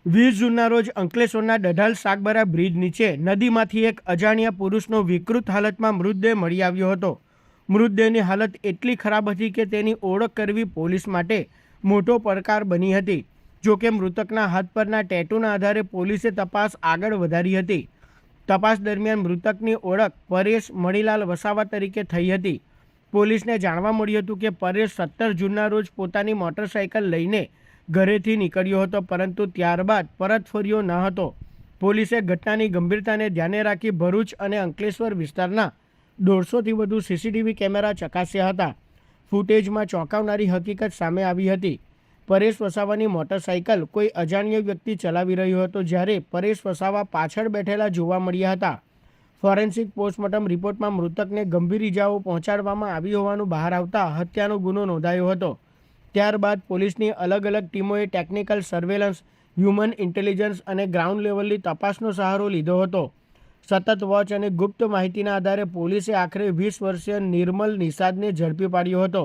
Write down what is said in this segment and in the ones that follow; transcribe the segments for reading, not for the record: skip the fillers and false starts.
20 જૂનના રોજ અંકલેશ્વરના ડઢાલ સાગબારા બ્રિજ નીચે નદીમાંથી એક અજાણ્યા પુરુષનો વિકૃત હાલતમાં મૃતદેહ મળી આવ્યો હતો. મૃતદેહની હાલત એટલી ખરાબ હતી કે તેની ઓળખ કરવી પોલીસ માટે મોટો પડકાર બની હતી. જોકે મૃતકના હાથ પરના ટેટૂના આધારે પોલીસે તપાસ આગળ વધારી હતી. તપાસ દરમિયાન મૃતકની ઓળખ પરેશ મણીલાલ વસાવા તરીકે થઈ હતી. પોલીસને જાણવા મળ્યું હતું કે પરેશ 17 જૂનના રોજ પોતાની મોટરસાઇકલ લઈને ઘરેથી નીકળ્યો હતો, પરંતુ ત્યારબાદ પરત ફર્યો ન હતો. પોલીસે ઘટનાની ગંભીરતાને ધ્યાને રાખી ભરૂચ અને અંકલેશ્વર વિસ્તારના 150થી વધુ સીસીટીવી કેમેરા ચકાસ્યા હતા. ફૂટેજમાં ચોંકાવનારી હકીકત સામે આવી હતી. પરેશ વસાવાની મોટરસાઇકલ કોઈ અજાણ્યો વ્યક્તિ ચલાવી રહ્યો હતો, જ્યારે પરેશ વસાવા પાછળ બેઠેલા જોવા મળ્યા હતા. ફોરેન્સિક પોસ્ટમોર્ટમ રિપોર્ટમાં મૃતકને ગંભીર ઇજાઓ પહોંચાડવામાં આવી હોવાનું બહાર આવતા હત્યાનો ગુનો નોંધાયો હતો. ત્યારબાદ પોલીસની અલગ અલગ ટીમોએ ટેકનિકલ સર્વેલન્સ, હ્યુમન ઇન્ટેલિજન્સ અને ગ્રાઉન્ડ લેવલની તપાસનો સહારો લીધો હતો. સતત વોચ અને ગુપ્ત માહિતીના આધારે પોલીસે આખરે 20 વર્ષીય નિર્મલ નિષાદને ઝડપી પાડ્યો હતો.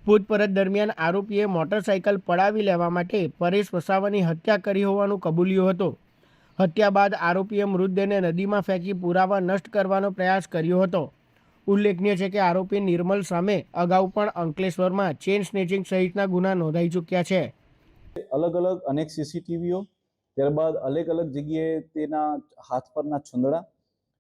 પૂછપરછ દરમિયાન આરોપીએ મોટરસાઇકલ પડાવી લેવા માટે પરેશ વસાવાની હત્યા કરી હોવાનું કબૂલ્યું હતું. હત્યા બાદ આરોપીએ મૃતદેહને નદીમાં ફેંકી પુરાવા નષ્ટ કરવાનો પ્રયાસ કર્યો હતો. ઉલ્લેખનીય છે કે આરોપી નિર્મલ સામે અગાઉ પણ અંકલેશ્વરમાં ચેઇન સ્નેચિંગ સહિતના ગુના નોંધાઈ ચૂક્યા છે. અલગ અલગ અનેક સીસીટીવીઓ, ત્યારબાદ અલગ અલગ જગ્યાએ તેના હાથ પરના છંદડા,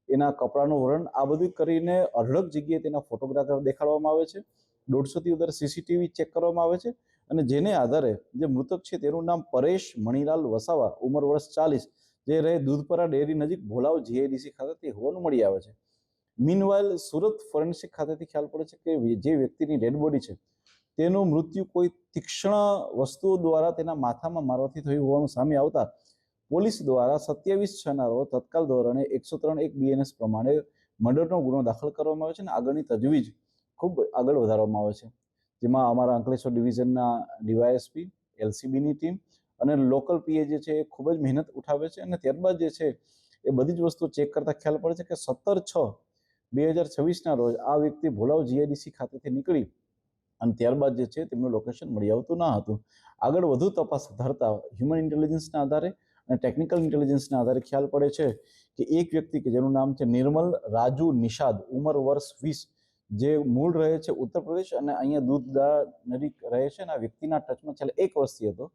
એના કપડાનું વરણ, આ બધું કરીને અઢળક જગ્યાએ તેના ફોટોગ્રાફર દેખાડવામાં આવે છે. 150થી વધારે સીસીટીવી ચેક કરવામાં આવે છે અને જેને આધારે જે મૃતક છે તેનું નામ પરેશ મણીલાલ વસાવા, ઉંમર વર્ષ 40, જે રહે દૂધપરા ડેરી નજીક ભોલાવ જીઆઈડીસી ખાતે તે હોવાનું મળી આવે છે. મીનવાઇલ સુરત ફોરેન્સિક ખાતેથી ખ્યાલ પડે છે કે જે વ્યક્તિની ડેડ બોડી છે તેનું મૃત્યુ કોઈ તીક્ષ્ણ વસ્તુઓ દ્વારા તેના માથામાં મારવાથી થયું હોવાનું સામે આવતા પોલીસ દ્વારા 27/6ના રોજ તત્કાલ ધોરણે 103(1) BNS પ્રમાણે મર્ડરનો ગુનો દાખલ કરવામાં આવે છે અને આગળની તજવીજ ખૂબ આગળ વધારવામાં આવે છે. જેમાં અમારા અંકલેશ્વર ડિવિઝનના ડીવાયએસપી, એલસીબીની ટીમ અને લોકલ પીએ જે છે એ ખૂબ જ મહેનત ઉઠાવે છે અને ત્યારબાદ જે છે એ બધી જ વસ્તુ ચેક કરતા ખ્યાલ પડે છે કે 17/6/2026ના રોજ આ વ્યક્તિ ભોલાવ જીઆઈડીસી ખાતેથી નીકળી અને ત્યારબાદ જે છે તેમનું લોકેશન મળી આવતું ન હતું. આગળ વધુ તપાસ ધરતા હ્યુમન ઇન્ટેલિજન્સના આધારે અને ટેકનિકલ ઇન્ટેલિજન્સના આધારે ખ્યાલ પડે છે કે એક વ્યક્તિ કે જેનું નામ છે નિર્મલ રાજુ નિષાદ, ઉંમર વર્ષ 20, જે મૂળ રહે છે ઉત્તર પ્રદેશ અને અહીંયા દૂધદા નજીક રહે છે અને આ વ્યક્તિના ટચમાં છેલ્લે 1 વર્ષથી હતો.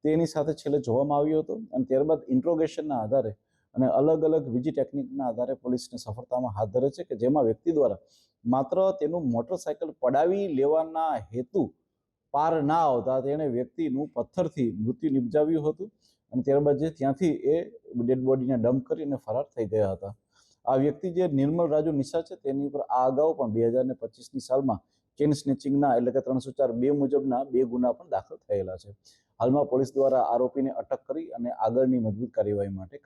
તેની સાથે છેલ્લે જોવામાં આવ્યો હતો અને ત્યારબાદ ઇન્ટ્રોગેશનના આધારે અને અલગ અલગ બીજી ટેકનિકના આધારે પોલીસને સફળતામાં હાથ ધરે છે કે જેમાં વ્યક્તિ દ્વારા માત્ર તેનું મોટરસાયકલ પડાવી લેવાના હેતુ પાર ના આવતા તેણે વ્યક્તિનું પથ્થરથી મૃત્યુ નિપજાવ્યું હતું અને ત્યારબાદ જે ત્યાંથી એ ડેડ બોડીને ડમ્પ કરીને ફરાર થઈ ગયા હતા. આ વ્યક્તિ જે નિર્મલ રાજુ નિષાદ છે તેની ઉપર આ અગાઉ પણ 2025ની સાલમાં ચેઇન સ્નેચિંગના એટલે કે 304(2) મુજબના 2 ગુના પણ દાખલ થયેલા છે. હાલમાં પોલીસ દ્વારા આરોપીને અટક કરી અને આગળની મજબૂત કાર્યવાહી માટે